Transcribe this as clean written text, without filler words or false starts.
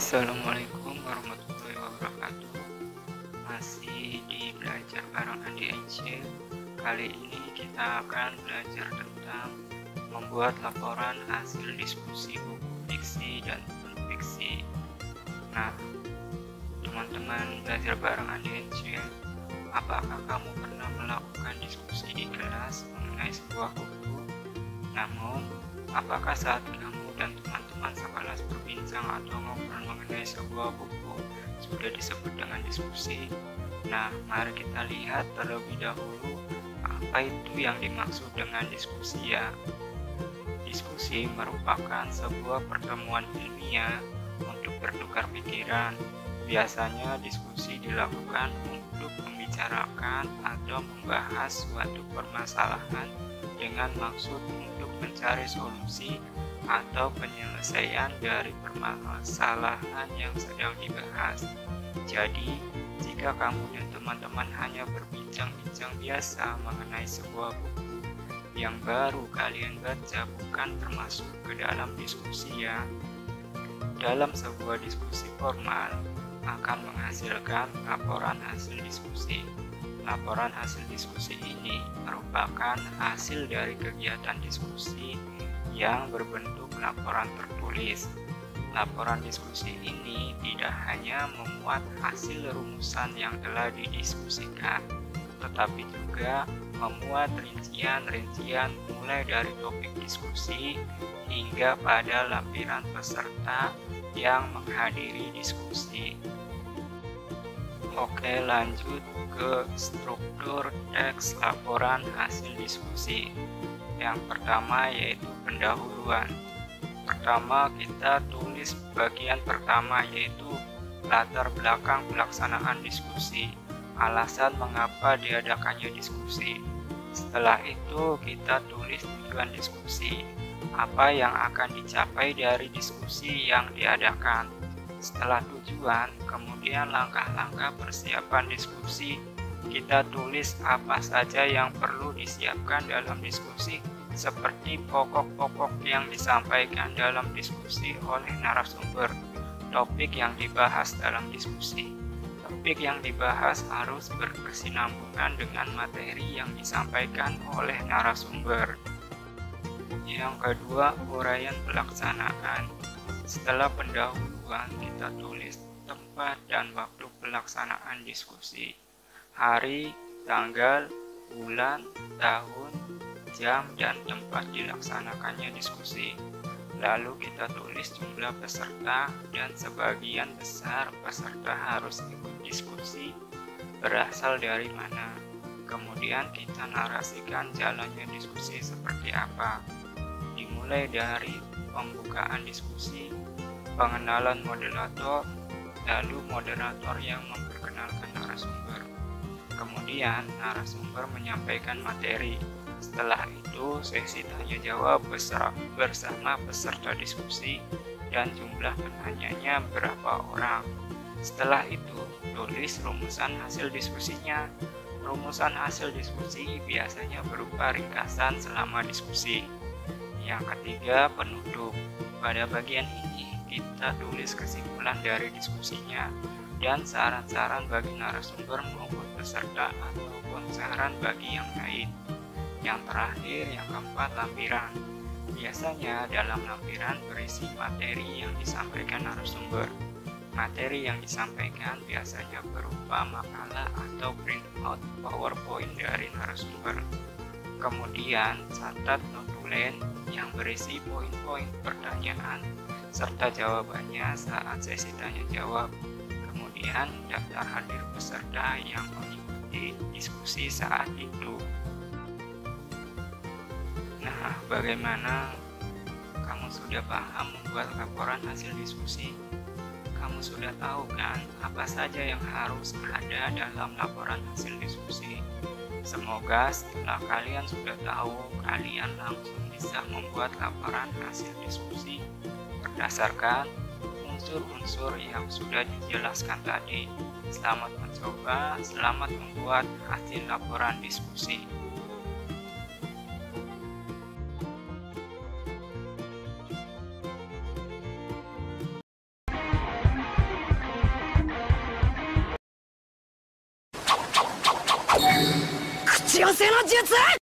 Assalamualaikum warahmatullahi wabarakatuh. Masih di belajar bareng ADNC. Kali ini kita akan belajar tentang membuat laporan hasil diskusi buku fiksi dan non-fiksi. Nah, teman-teman belajar bareng ADNC, apakah kamu pernah melakukan diskusi di kelas mengenai sebuah buku? Namun, apakah saat kamu dan teman-teman sekelas berbincang atau ngobrol mengenai sebuah buku sudah disebut dengan diskusi? Nah, mari kita lihat terlebih dahulu apa itu yang dimaksud dengan diskusi ya. Diskusi merupakan sebuah pertemuan ilmiah untuk bertukar pikiran. Biasanya diskusi dilakukan untuk membicarakan atau membahas suatu permasalahan dengan maksud untuk mencari solusi atau penyelesaian dari permasalahan yang sedang dibahas. Jadi, jika kamu dan teman-teman hanya berbincang-bincang biasa mengenai sebuah buku yang baru kalian baca, bukan termasuk ke dalam diskusi ya. Dalam sebuah diskusi formal akan menghasilkan laporan hasil diskusi. Laporan hasil diskusi ini merupakan hasil dari kegiatan diskusi yang berbentuk laporan tertulis. Laporan diskusi ini tidak hanya memuat hasil rumusan yang telah didiskusikan, tetapi juga memuat rincian-rincian mulai dari topik diskusi hingga pada lampiran peserta yang menghadiri diskusi. Oke, lanjut ke struktur teks laporan hasil diskusi. Yang pertama yaitu pendahuluan. Pertama kita tulis bagian pertama yaitu latar belakang pelaksanaan diskusi, alasan mengapa diadakannya diskusi. Setelah itu kita tulis tujuan diskusi, apa yang akan dicapai dari diskusi yang diadakan. Setelah tujuan, kemudian langkah-langkah persiapan diskusi, kita tulis apa saja yang perlu disiapkan dalam diskusi, seperti pokok-pokok yang disampaikan dalam diskusi oleh narasumber, topik yang dibahas dalam diskusi. Topik yang dibahas harus berkesinambungan dengan materi yang disampaikan oleh narasumber. Yang kedua, uraian pelaksanaan. Setelah pendahuluan, kita tulis tempat dan waktu pelaksanaan diskusi, hari, tanggal, bulan, tahun, jam, dan tempat dilaksanakannya diskusi. Lalu kita tulis jumlah peserta dan sebagian besar peserta harus ikut diskusi berasal dari mana. Kemudian kita narasikan jalannya diskusi seperti apa. Dimulai dari pembukaan diskusi, pengenalan moderator, lalu moderator yang memperkenalkan narasumber. Kemudian narasumber menyampaikan materi. Setelah itu sesi tanya jawab bersama peserta diskusi dan jumlah penanyanya berapa orang. Setelah itu tulis rumusan hasil diskusinya. Rumusan hasil diskusi biasanya berupa ringkasan selama diskusi. Yang ketiga, penutup. Pada bagian ini kita tulis kesimpulan dari diskusinya dan saran-saran bagi narasumber maupun peserta ataupun saran bagi yang lain. Yang terakhir, yang keempat, lampiran. Biasanya dalam lampiran berisi materi yang disampaikan narasumber. Materi yang disampaikan biasanya berupa makalah atau printout PowerPoint dari narasumber. Kemudian catat notulen yang berisi poin-poin pertanyaan serta jawabannya saat sesi tanya jawab. Kemudian daftar hadir peserta yang mengikuti diskusi saat itu. Nah, bagaimana kamu sudah paham membuat laporan hasil diskusi? Kamu sudah tahu kan apa saja yang harus ada dalam laporan hasil diskusi? Semoga setelah kalian sudah tahu, kalian langsung bisa membuat laporan hasil diskusi berdasarkan unsur-unsur yang sudah dijelaskan tadi. Selamat mencoba, selamat membuat hasil laporan diskusi. 寄せの術